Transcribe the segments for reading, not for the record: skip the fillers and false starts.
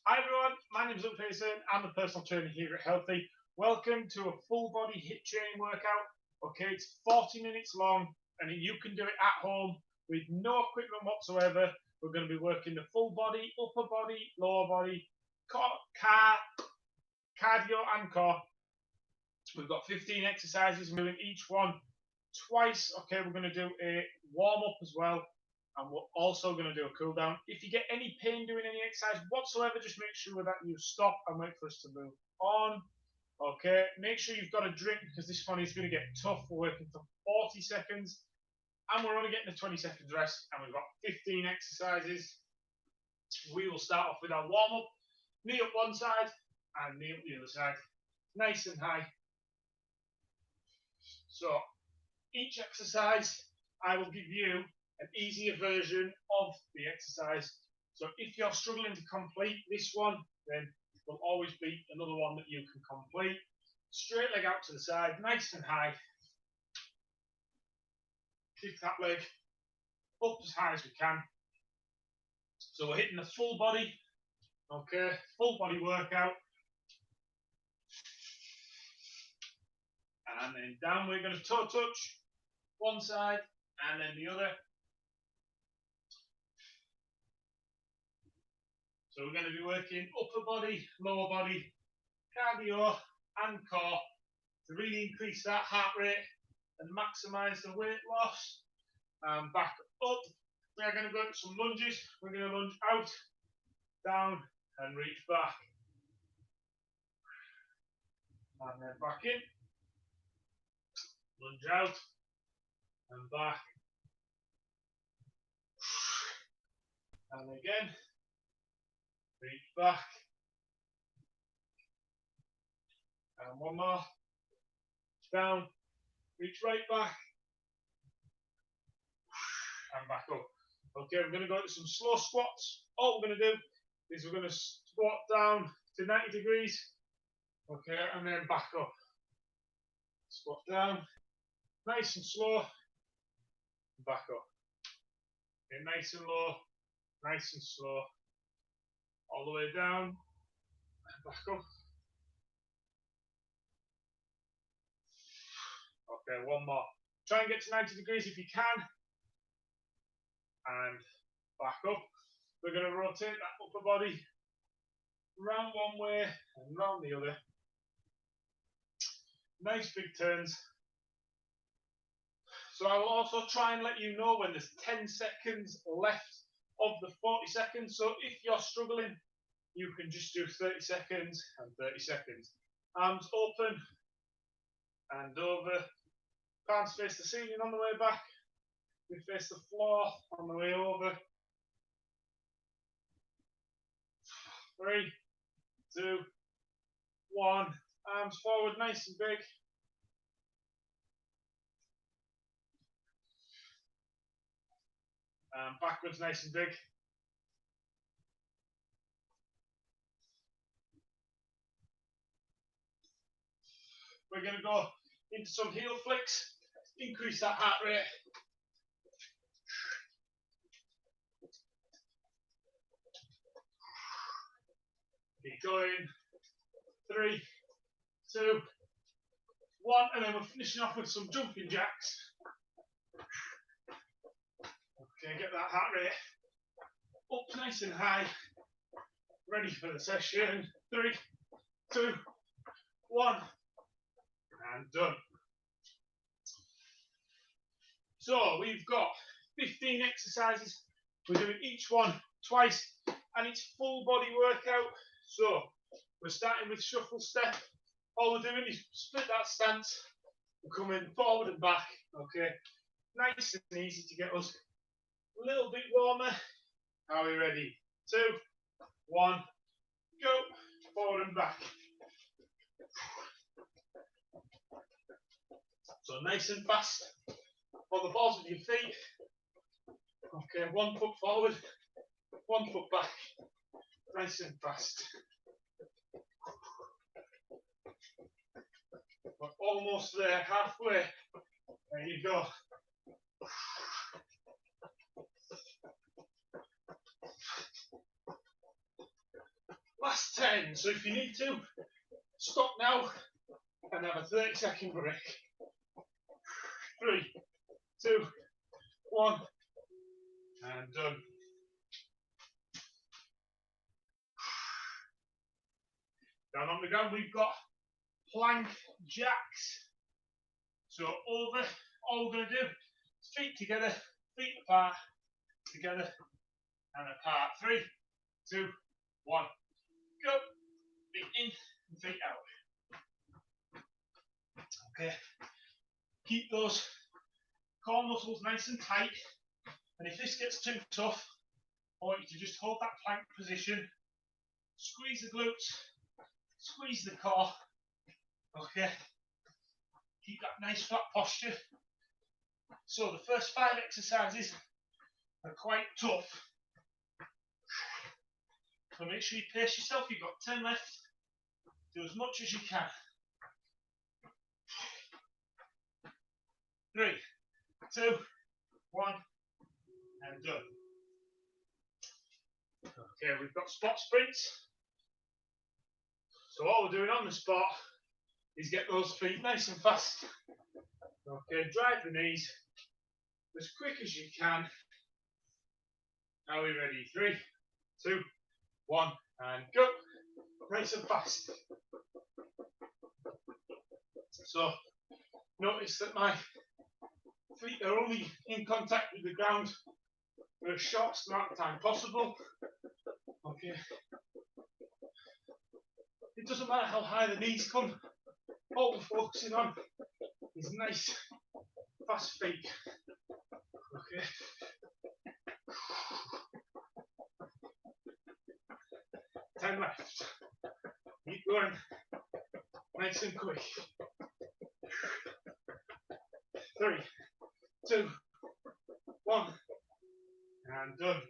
Hi everyone, my name is Untitled. I'm the personal trainer here at Healthy. Welcome to a full body HIIT training workout. Okay, it's 40 minutes long and you can do it at home with no equipment whatsoever. We're going to be working the full body, upper body, lower body, cardio and core. We've got 15 exercises, we're doing each one twice. Okay, we're going to do a warm up as well. And we're also going to do a cool down. If you get any pain doing any exercise whatsoever, just make sure that you stop and wait for us to move on. Okay, make sure you've got a drink because this one is going to get tough. We're working for 40 seconds and we're only getting a 20 seconds rest and we've got 15 exercises. We will start off with our warm up, knee up one side and knee up the other side, nice and high. So each exercise I will give you an easier version of the exercise. So if you're struggling to complete this one, then there'll always be another one that you can complete. Straight leg out to the side, nice and high. Kick that leg up as high as we can. So we're hitting the full body, okay, full body workout. And then down we're going to toe touch one side and then the other. So we're going to be working upper body, lower body, cardio and core to really increase that heart rate and maximise the weight loss. Back up. We are going to go into some lunges. We're going to lunge out, down and reach back. And then back in. Lunge out and back. And again. Reach back. And one more. Down. Reach right back. And back up. Okay, we're going to go into some slow squats. All we're going to do is we're going to squat down to 90 degrees. Okay, and then back up. Squat down. Nice and slow. And back up. Okay, nice and low. Nice and slow. All the way down and back up. Okay, one more. Try and get to 90 degrees if you can. And back up. We're going to rotate that upper body round one way and round the other. Nice big turns. So I will also try and let you know when there's 10 seconds left of the 40 seconds. So if you're struggling, you can just do 30 seconds and 30 seconds. Arms open and over. Palms face the ceiling on the way back. We face the floor on the way over. 3, 2, 1. Arms forward, nice and big. And backwards, nice and big. We're going to go into some heel flicks, increase that heart rate. Keep going. 3, 2, 1, and then we're finishing off with some jumping jacks. Okay, get that heart rate up nice and high. Ready for the session. 3, 2, 1, and done. So we've got 15 exercises. We're doing each one twice, and it's full body workout. So we're starting with shuffle step. All we're doing is split that stance. We're coming forward and back. Okay, nice and easy to get us a little bit warmer. Are we ready? 2, 1, go. Forward and back. So nice and fast on the balls of your feet. Okay, 1 foot forward, 1 foot back. Nice and fast. We're almost there, halfway. There you go. Last 10. So if you need to, stop now and have a 30-second break. 3, 2, 1, and done. Down on the ground, we've got plank jacks. So over, all we're going to do is feet together, feet apart, together and apart. 3, 2, 1, go. Feet in and feet out. Okay. Keep those core muscles nice and tight. And if this gets too tough, I want you to just hold that plank position, squeeze the glutes, squeeze the core. Okay. Keep that nice flat posture. So the first 5 exercises are quite tough. So make sure you pace yourself. You've got 10 left. Do as much as you can. 3, 2, 1, and done. Okay, we've got spot sprints. So all we're doing on the spot is get those feet nice and fast. Okay, drive the knees as quick as you can. Are we ready? 3, 2, 1, and go. Nice and fast. So notice that my feet are only in contact with the ground for the shortest amount of time possible. Okay. It doesn't matter how high the knees come. All we're focusing on is nice, fast feet. Okay. Ten left. Keep going. Nice and quick. 3, 2, 1, and done.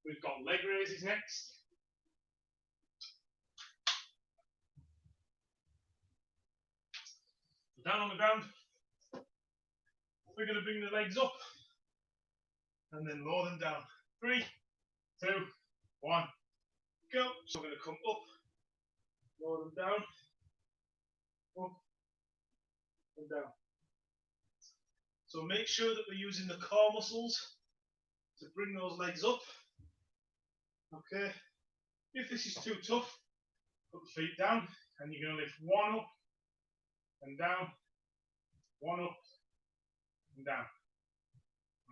We've got leg raises next. Down on the ground. We're going to bring the legs up and then lower them down. 3, 2, 1, go. So we're going to come up, lower them down, up and down. So make sure that we're using the core muscles to bring those legs up. Okay. If this is too tough, put the feet down and you're going to lift one up and down, one up and down.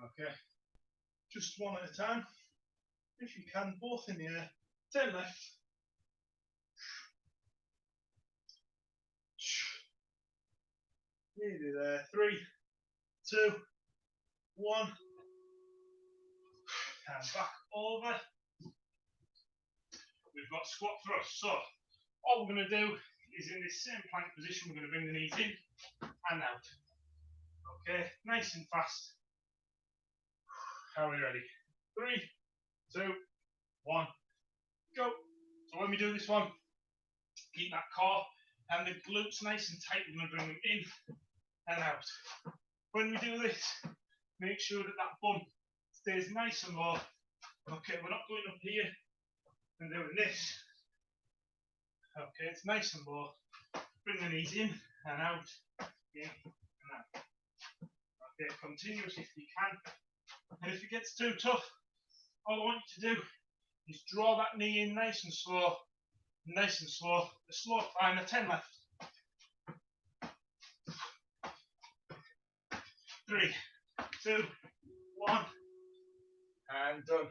Okay. Just one at a time. If you can, both in the air. 10 left. Nearly there. 3, 2, 1. And back over. We've got squat thrust. So all we're going to do is in this same plank position, we're going to bring the knees in and out. Okay, nice and fast. Are we ready? 3, 2, 1, go. So when we do this one, keep that core and the glutes nice and tight. We're going to bring them in and out. When we do this, make sure that that bum stays nice and low. Okay, we're not going up here and doing this. Okay, it's nice and low. Bring the knees in and out, in and out. Okay, continuous if you can. And if it gets too tough, all I want you to do is draw that knee in nice and slow, nice and slow. A slow climber, 10 left. 3, 2, 1, and done.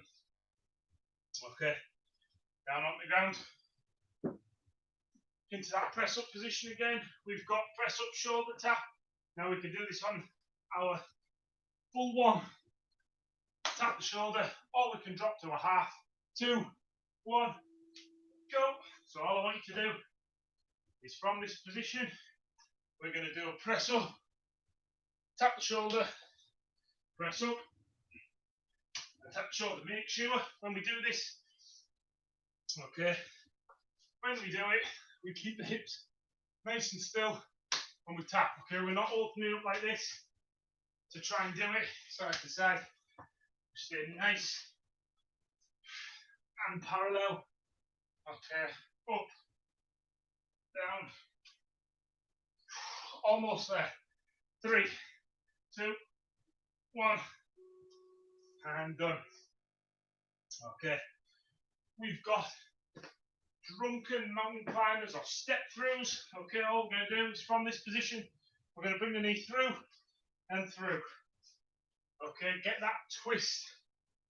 Okay, down on the ground. Into that press up position again. We've got press up shoulder tap. Now we can do this on our full one. Tap the shoulder, or we can drop to a half. 2, 1, go. So all I want you to do is from this position, we're going to do a press up, tap the shoulder, press up, and tap the shoulder. Make sure when we do this, okay, when we do it, we keep the hips nice and still when we tap. Okay, we're not opening up like this to try and do it side to side. Stay nice and parallel Okay, up, down, almost there. 3, 2, 1, and done. Okay, we've got drunken mountain climbers or step throughs. Okay, all we're going to do is from this position, we're going to bring the knee through and through. Okay, get that twist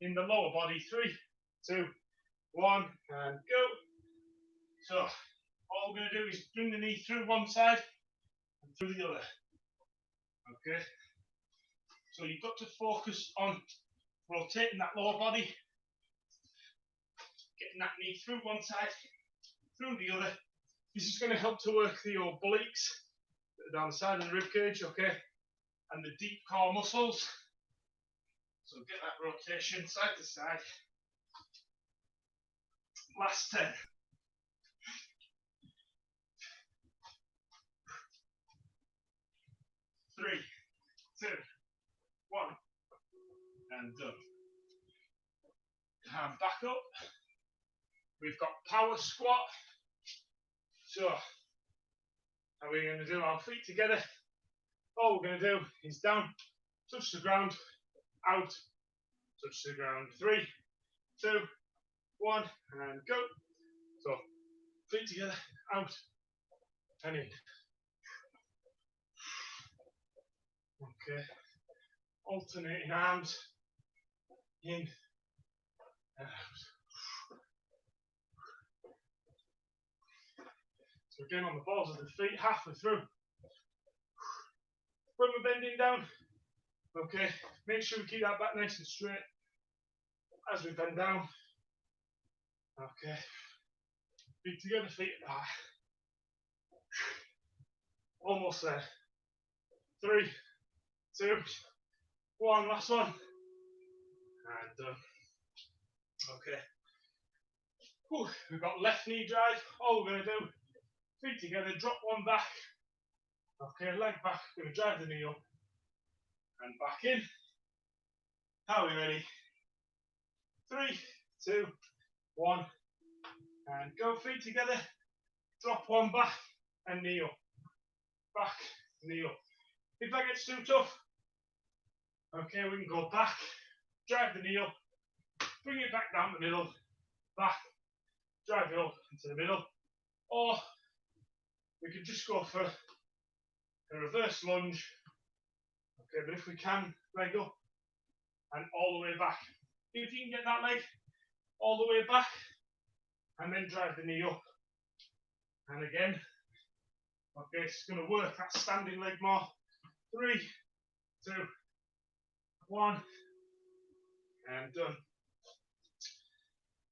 in the lower body. 3, 2, 1, and go. So all we're going to do is bring the knee through one side and through the other. Okay, so you've got to focus on rotating that lower body, getting that knee through one side, through the other. This is going to help to work the obliques that are down the side of the rib cage, okay, and the deep core muscles. So get that rotation side to side. Last 10. 3, 2, 1, and done. And back up. We've got power squat. So, how are we going to do our feet together? All we're going to do is down, touch the ground, out, touch the ground. 3, 2, 1, and go. So, feet together, out, and in. Okay, alternating arms, in and out. So again on the balls of the feet, halfway through. When we're bending down, okay, make sure we keep that back nice and straight as we bend down. Okay, feet together, feet apart. Almost there. 3, 2, 1, last one. And done. Okay. Whew. We've got left knee drive. All we're going to do, feet together, drop one back. Okay, leg back, going to drive the knee up. And back in. How are we ready? 3, 2, 1. And go, feet together. Drop one back and knee up. Back, knee up. If that gets too tough, okay, we can go back, drive the knee up, bring it back down the middle, back, drive it up into the middle, or we could just go for a reverse lunge. Okay, but if we can, leg up and all the way back. If you can get that leg all the way back and then drive the knee up. And again, okay, it's going to work that standing leg more. 3, 2, 1, and done.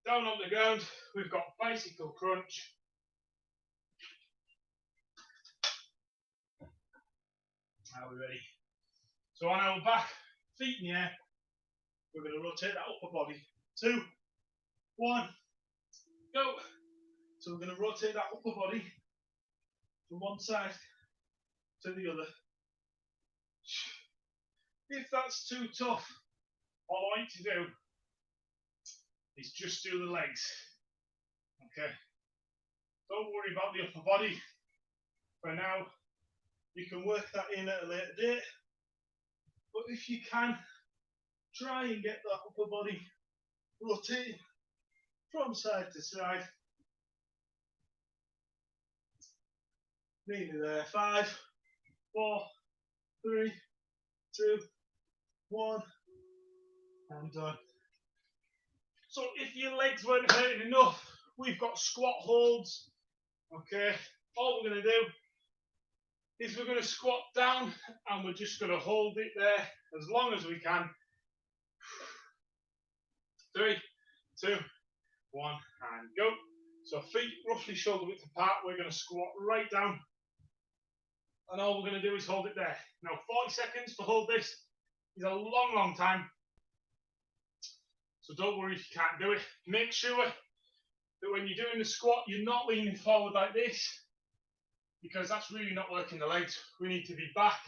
Down on the ground, we've got bicycle crunch. Are we ready? So on our back, feet in the air, we're going to rotate that upper body. 2, 1, go. So we're going to rotate that upper body from one side to the other. If that's too tough, all I want you to do is just do the legs. Okay. Don't worry about the upper body. For now, you can work that in at a later date. But if you can, try and get that upper body rotating from side to side. Nearly there. 5, 4, 3, 2, 1, and done. So if your legs weren't hurting enough, we've got squat holds. Okay, all we're going to do is we're going to squat down and we're just going to hold it there as long as we can. 3, 2, 1, and go. So feet roughly shoulder width apart. We're going to squat right down. And all we're going to do is hold it there. Now 40 seconds to hold this is a long, long time. So don't worry if you can't do it. Make sure that when you're doing the squat, you're not leaning forward like this, because that's really not working the legs. We need to be back.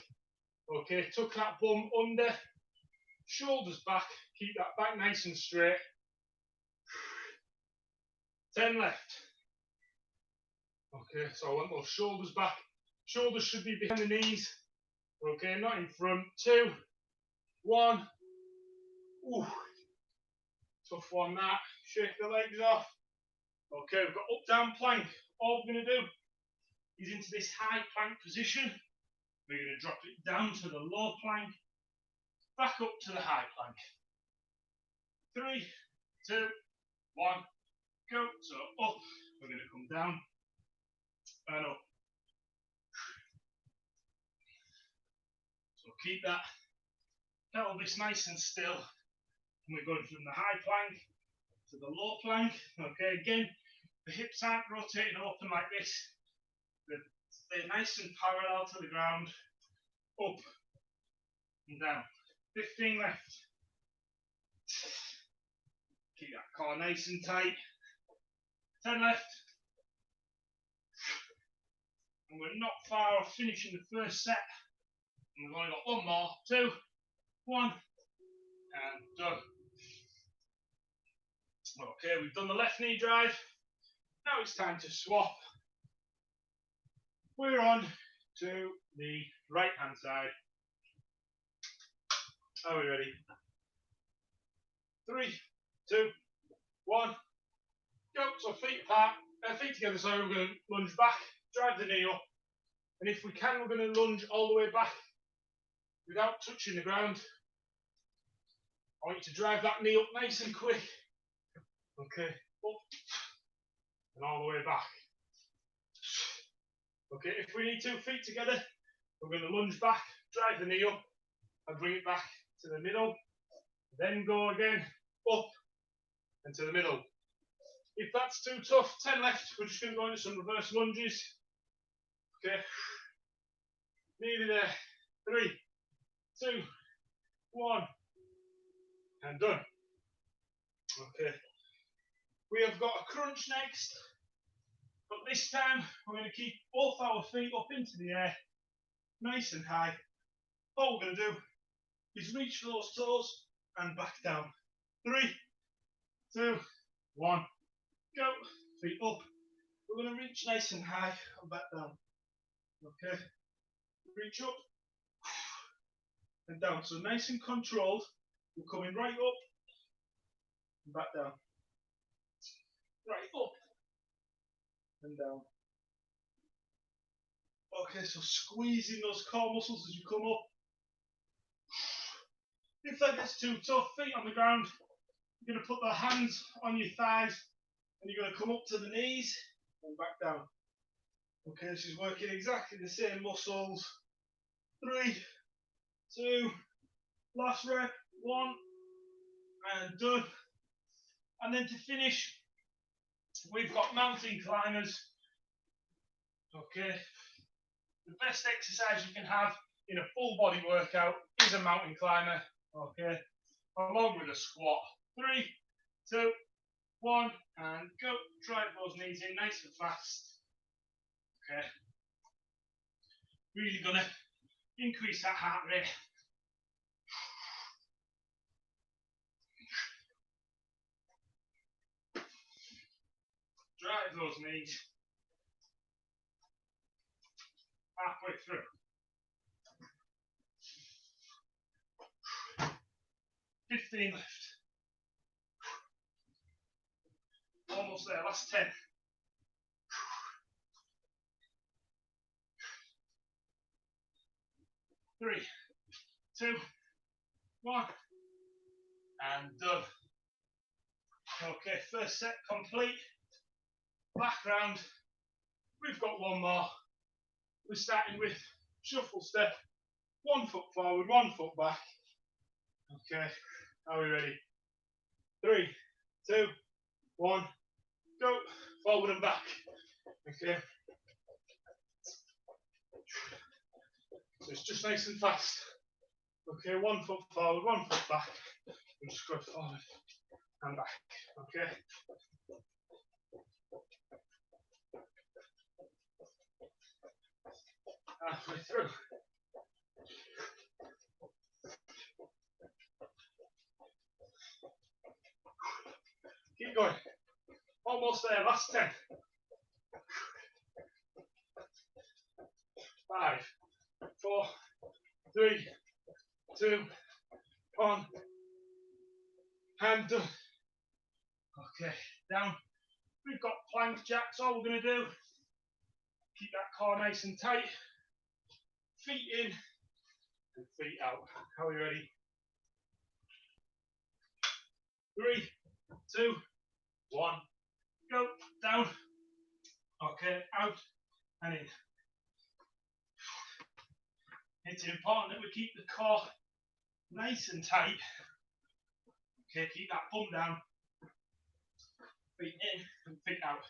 Okay, tuck that bum under, shoulders back, keep that back nice and straight. 10 left. Okay, so I want those shoulders back. Shoulders should be behind the knees. Okay, not in front. 2, 1. Ooh, tough one that. Shake the legs off. Okay, we've got up down plank. All we're going to do is into this high plank position. We're going to drop it down to the low plank, back up to the high plank. 3, 2, 1, go. So up, we're going to come down and up. So keep that pelvis nice and still. And we're going from the high plank to the low plank. Okay, again, the hips aren't rotating open like this. They're nice and parallel to the ground. Up and down. 15 left. Keep that core nice and tight. 10 left. And we're not far off finishing the first set. And we've only got one more. 2, 1, and done. Okay, we've done the left knee drive. Now it's time to swap. We're on to the right hand side. Are we ready? 3, 2, 1, go. So feet apart, feet together. So we're going to lunge back, drive the knee up, and if we can, we're going to lunge all the way back without touching the ground. I want you to drive that knee up nice and quick. Okay, up and all the way back. Okay, if we need 2 feet together, we're going to lunge back, drive the knee up, and bring it back to the middle. Then go again, up and to the middle. If that's too tough, 10 left, we're just going to go into some reverse lunges. Okay, nearly there. 3, 2, 1, and done. Okay, we have got a crunch next, but this time we're going to keep both our feet up into the air, nice and high. All we're going to do is reach those toes and back down. 3, 2, 1, go. Feet up. We're going to reach nice and high and back down. Okay, reach up and down. So nice and controlled. We're coming right up and back down. Right up and down. Okay, so squeezing those core muscles as you come up. If that gets too tough, feet on the ground, you're going to put the hands on your thighs and you're going to come up to the knees and back down. Okay, this is working exactly the same muscles. 3, 2, last rep, 1, and done. And then to finish, we've got mountain climbers. Okay, the best exercise you can have in a full body workout is a mountain climber. Okay, along with a squat. 3, 2, 1, and go. Drive those knees in nice and fast. Okay, really gonna increase that heart rate. Drive those knees halfway through. 15 left. Almost there, last 10. 3, 2, 1, and done. Okay, first set complete. Back round. We've got one more. We're starting with shuffle step. 1 foot forward, 1 foot back. Okay, are we ready? 3, 2, 1, go. Forward and back. Okay. So it's just nice and fast. Okay, 1 foot forward, 1 foot back. And just go forward and back. Okay. Halfway through. Keep going. Almost there, last 10. 5, 4, 3, 2, 1, and done. Okay, down. We've got plank jacks. All we're going to do, keep that core nice and tight. Feet in and feet out. Are we ready? 3, 2, 1, go. Down. Okay, out and in. It's important that we keep the core nice and tight. Okay, keep that bum down. Feet in and feet out.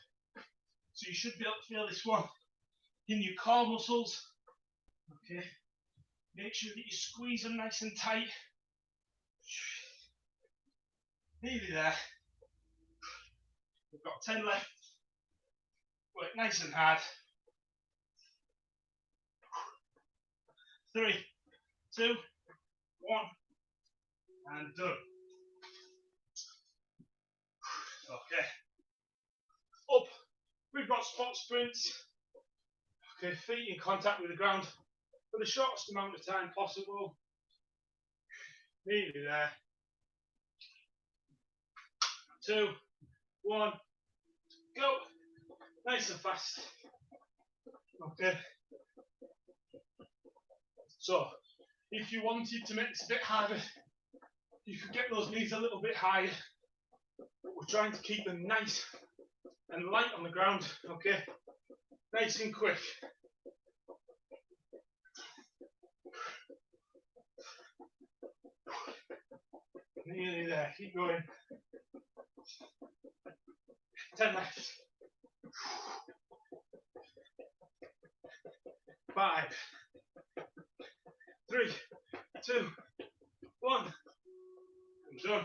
So you should be able to feel this one in your core muscles. Okay, make sure that you squeeze them nice and tight. Nearly there. We've got 10 left. Work nice and hard. 3, 2, 1, and done. Okay. Up. We've got spot sprints. Okay, feet in contact with the ground for the shortest amount of time possible. Nearly there. 2, 1, go. Nice and fast. Okay. So, if you wanted to make this a bit harder, you could get those knees a little bit higher. But we're trying to keep them nice and light on the ground. Okay. Nice and quick. Nearly there. Keep going. 10 left. 5, 3, 2, 1. I'm done.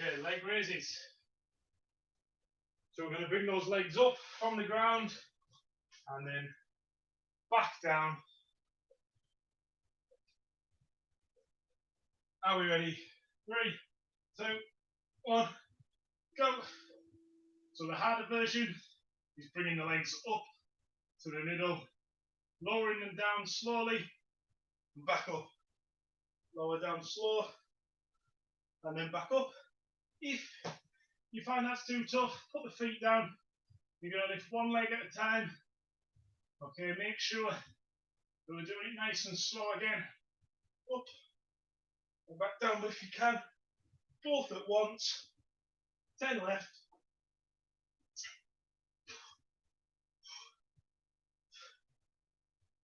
Okay, leg raises. So we're going to bring those legs up from the ground and then back down. Are we ready? 3, 2, 1, go. So the harder version is bringing the legs up to the middle, lowering them down slowly, and back up. Lower down slow, and then back up. If you find that's too tough, put the feet down. You're going to lift one leg at a time. Okay, make sure that we're doing it nice and slow again. Up and back down if you can. Both at once. 10 left.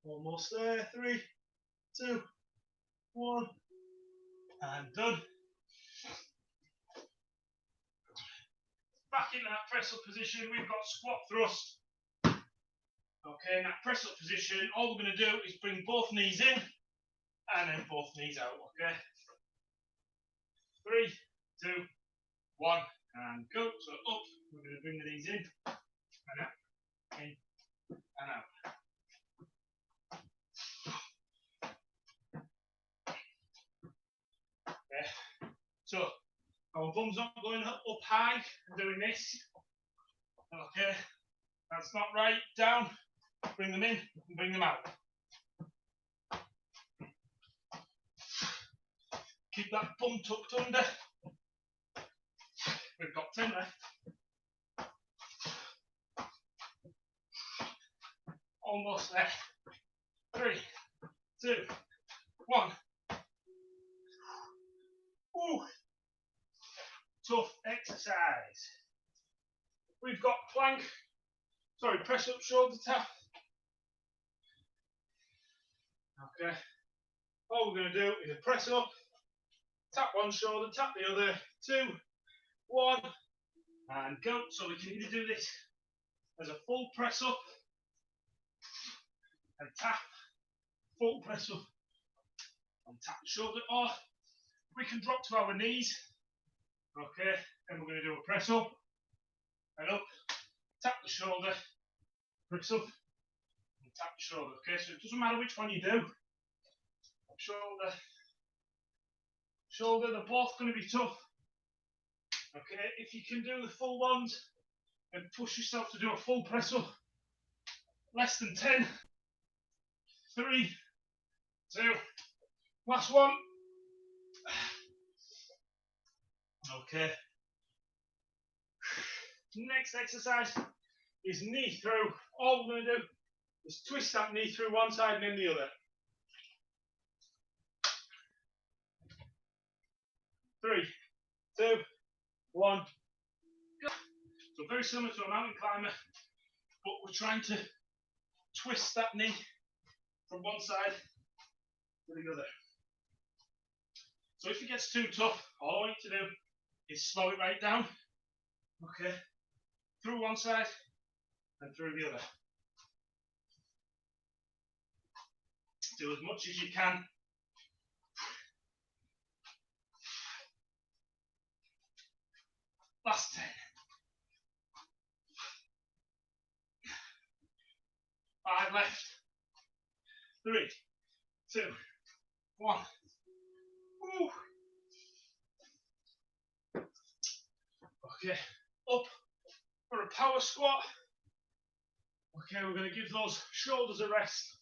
Almost there. 3, 2, 1, and done. Back into that press up position, we've got squat thrust. Okay, in that press up position, all we're going to do is bring both knees in and then both knees out. Okay. 3, 2, 1, and go. So up, we're going to bring the knees in and out, in and out. Okay. So our bum's not going up high and doing this. Okay, that's not right. Down, bring them in and bring them out. Keep that bum tucked under. We've got 10 left. Almost there. 3, 2, 1. Ooh. Tough exercise. We've got plank. Sorry, press up shoulder tap. Okay. All we're going to do is a press up, tap one shoulder, tap the other. 2, 1, and go. So we can either do this as a full press up and tap, full press up and tap the shoulder, or we can drop to our knees. Okay, and we're going to do a press up and up, tap the shoulder, press up and tap the shoulder. Okay, so it doesn't matter which one you do. Shoulder, shoulder, they're both going to be tough. Okay, if you can do the full ones and push yourself to do a full press up, Less than 10. 3, 2, last one. Okay. Next exercise is knee through. All we're going to do is twist that knee through one side and then the other. 3, 2, 1. Go. So very similar to a mountain climber, but we're trying to twist that knee from one side to the other. So if it gets too tough, all I want you to do is slow it right down. Okay, through one side and through the other. Do as much as you can. Last 10. 5 left. 3, 2, 1. Woo. Okay, up for a power squat. Okay, we're going to give those shoulders a rest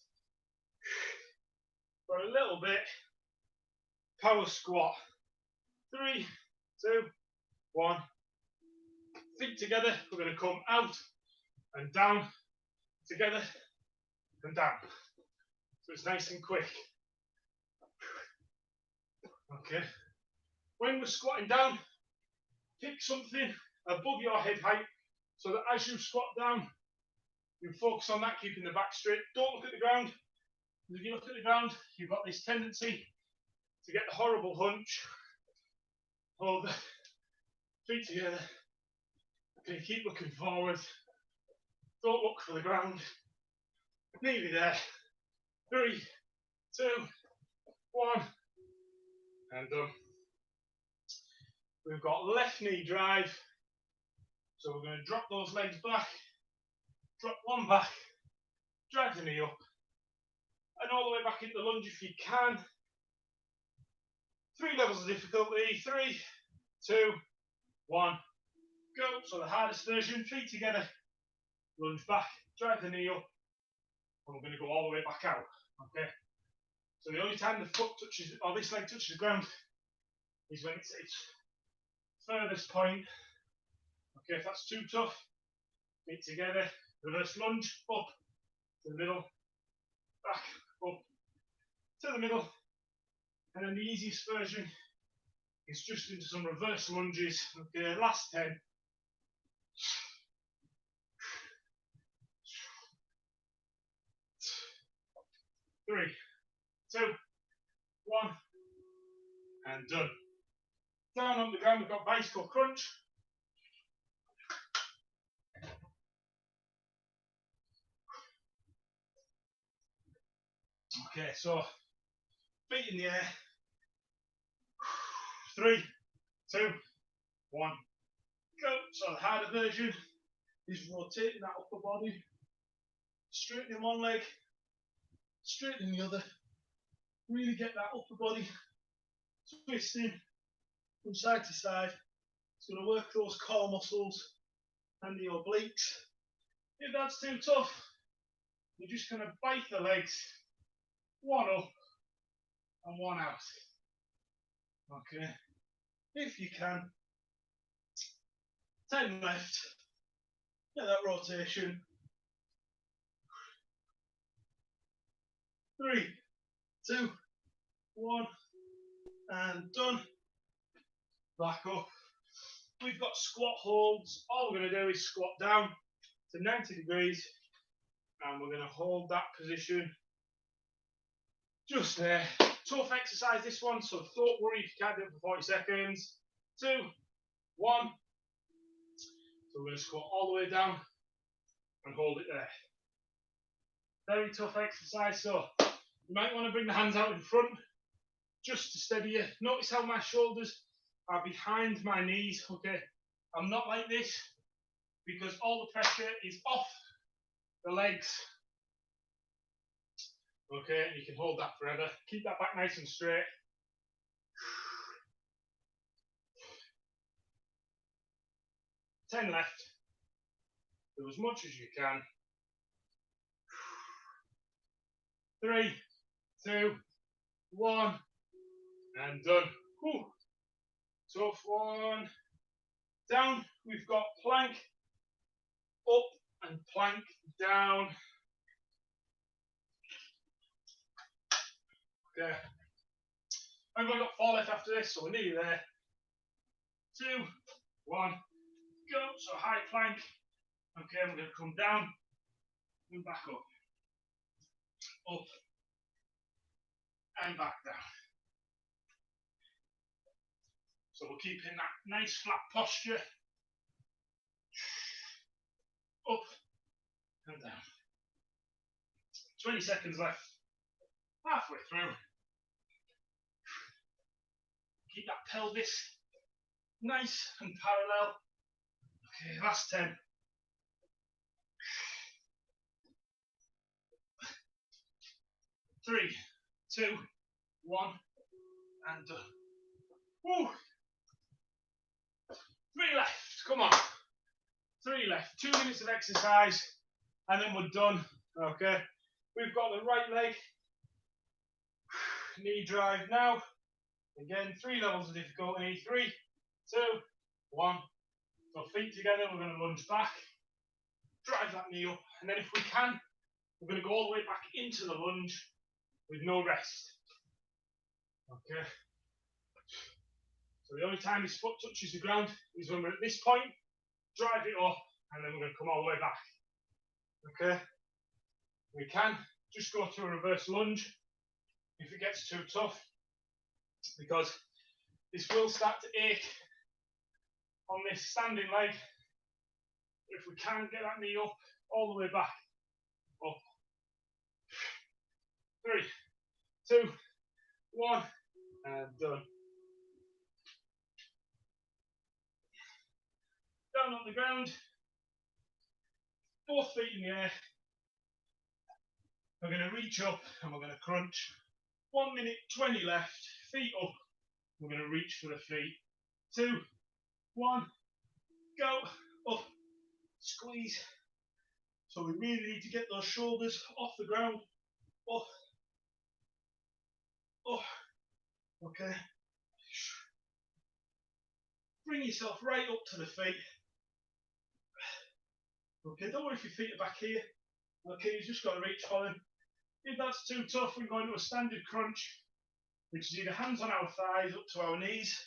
for a little bit. Power squat. 3, 2, 1. Feet together. We're going to come out and down, together and down. So it's nice and quick. Okay. When we're squatting down, pick something above your head height so that as you squat down, you focus on that, keeping the back straight. Don't look at the ground. Because if you look at the ground, you've got this tendency to get the horrible hunch. Hold the feet together. Okay, keep looking forward. Don't look for the ground. Nearly there. 3, 2, 1. And done. We've got left knee drive. So we're going to drop those legs back. Drop one back. Drag the knee up. And all the way back into lunge if you can. 3 levels of difficulty. 3, 2, 1. Go. So the hardest version, feet together. Lunge back. Drag the knee up. And we're going to go all the way back out. Okay. So the only time the foot touches, or this leg touches the ground, is when it's furthest point. Okay, if that's too tough, feet together, reverse lunge, up to the middle, back, up to the middle, and then the easiest version is just into some reverse lunges. Okay, last 10. 3, 2, 1, and done. Down on the ground, we've got bicycle crunch. Okay, so feet in the air. 3, 2, 1, go. So the harder version is rotating that upper body, straightening one leg, straightening the other. Really get that upper body twisting from side to side. It's going to work those core muscles and the obliques. If that's too tough, you're just going to bite the legs, one up and one out. Okay, if you can. 10 left. Get that rotation. 3, 2, 1, and done. Back up. We've got squat holds. All we're going to do is squat down to 90 degrees, and we're going to hold that position just there. Tough exercise, this one, so don't worry if you can't do it for 40 seconds. 2, 1. So we're going to squat all the way down and hold it there. Very tough exercise, so you might want to bring the hands out in front just to steady you. Notice how my shoulders are behind my knees. Okay, I'm not like this because all the pressure is off the legs. Okay, you can hold that forever. Keep that back nice and straight. Ten left. Do as much as you can. 3, 2, 1, and done. Whew. Tough one. Down, we've got plank, up and plank, down. Okay. I've only got 4 left after this, so we're nearly there. 2, 1, go. So high plank. Okay, we're going to come down and back up. Up and back down. So we're keeping that nice flat posture. Up and down. 20 seconds left. Halfway through. Keep that pelvis nice and parallel. Okay, last 10. 3, 2, 1, and done. Woo. 3 left. Come on. 3 left. 2 minutes of exercise, and then we're done. Okay. We've got the right leg. Knee drive now. Again, 3 levels of difficulty. 3, 2, 1. So feet together. We're going to lunge back. Drive that knee up, and then if we can, we're going to go all the way back into the lunge with no rest. Okay. So the only time his foot touches the ground is when we're at this point, drive it up, and then we're going to come all the way back. Okay. We can just go to a reverse lunge if it gets too tough, because this will start to ache on this standing leg. If we can get that knee up, all the way back, up. 3, 2, 1, and done. Down on the ground, both feet in the air. We're going to reach up and we're going to crunch. 1 minute 20 left, feet up. We're going to reach for the feet. 2, 1, go, up, squeeze. So we really need to get those shoulders off the ground, up, up. Okay. Bring yourself right up to the feet. Okay, don't worry if your feet are back here. Okay, you've just got to reach for them. If that's too tough, we go into a standard crunch, which is either hands on our thighs up to our knees,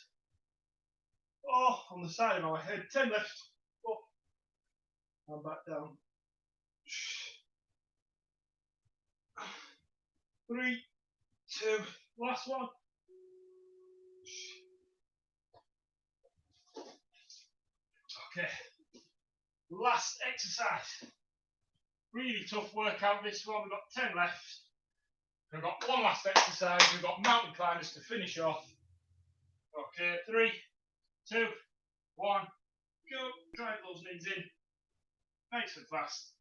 or on the side of our head. 10 left, up, and back down. 3, 2, last one. Okay, last exercise. Really tough workout this one. We've got 10 left. We've got one last exercise. We've got mountain climbers to finish off. Okay, 3, 2, 1, go. Drive those knees in. Nice and fast.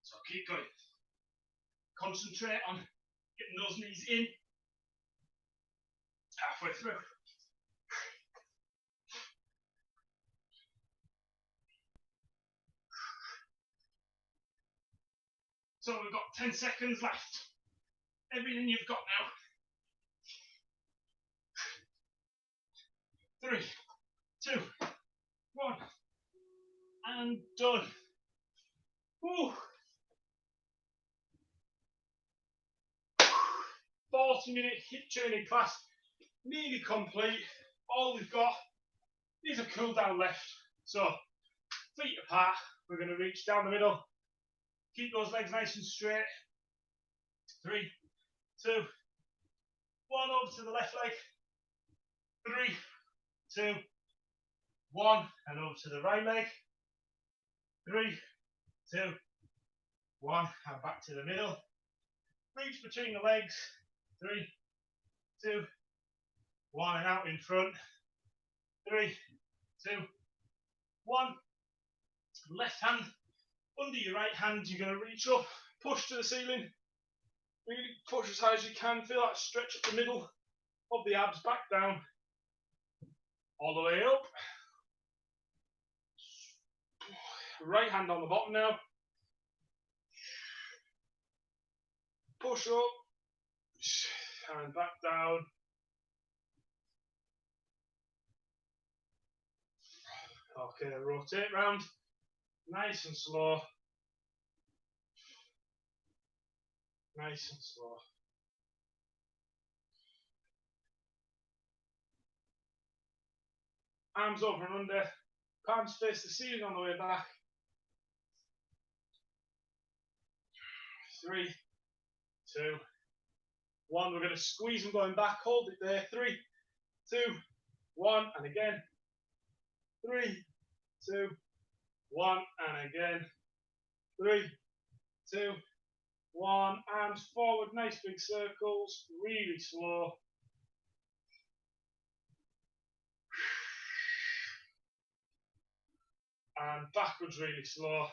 So keep going. Concentrate on getting those knees in. Halfway through. So we've got 10 seconds left. Everything you've got now. 3, 2, 1, and done. Woo. 40-minute HIIT training class, nearly complete. All we've got is a cool down left. So feet apart, we're going to reach down the middle. Keep those legs nice and straight. 3, 2, 1, over to the left leg. 3, 2, 1, and over to the right leg. 3, 2, 1, and back to the middle. Reach between the legs. 3, 2, 1, and out in front. 3, 2, 1. Left hand under your right hand. You're going to reach up, push to the ceiling. Really push as high as you can. Feel that stretch at the middle of the abs, back down. All the way up. Right hand on the bottom now. Push up. And back down. Okay, rotate round. Nice and slow. Nice and slow. Arms over and under. Palms face the ceiling on the way back. 3, 2, 1. We're going to squeeze them going back. Hold it there. 3, 2, 1. And again. 3, 2, 1. And again. 3, 2, 1. Arms forward. Nice big circles. Really slow. And backwards really slow.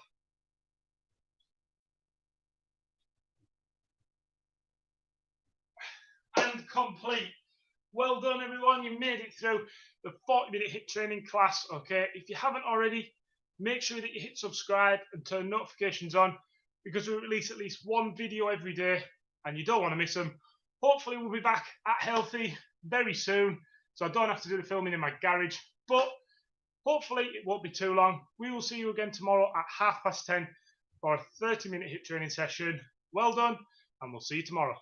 And complete. Well done, everyone. You made it through the 40-minute HIIT training class. Okay, if you haven't already, make sure that you hit subscribe and turn notifications on, because we release at least one video every day and you don't want to miss them. Hopefully we'll be back at Healthy very soon, so I don't have to do the filming in my garage, but hopefully it won't be too long. We will see you again tomorrow at 10:30 for a 30-minute HIIT training session. Well done, and we'll see you tomorrow.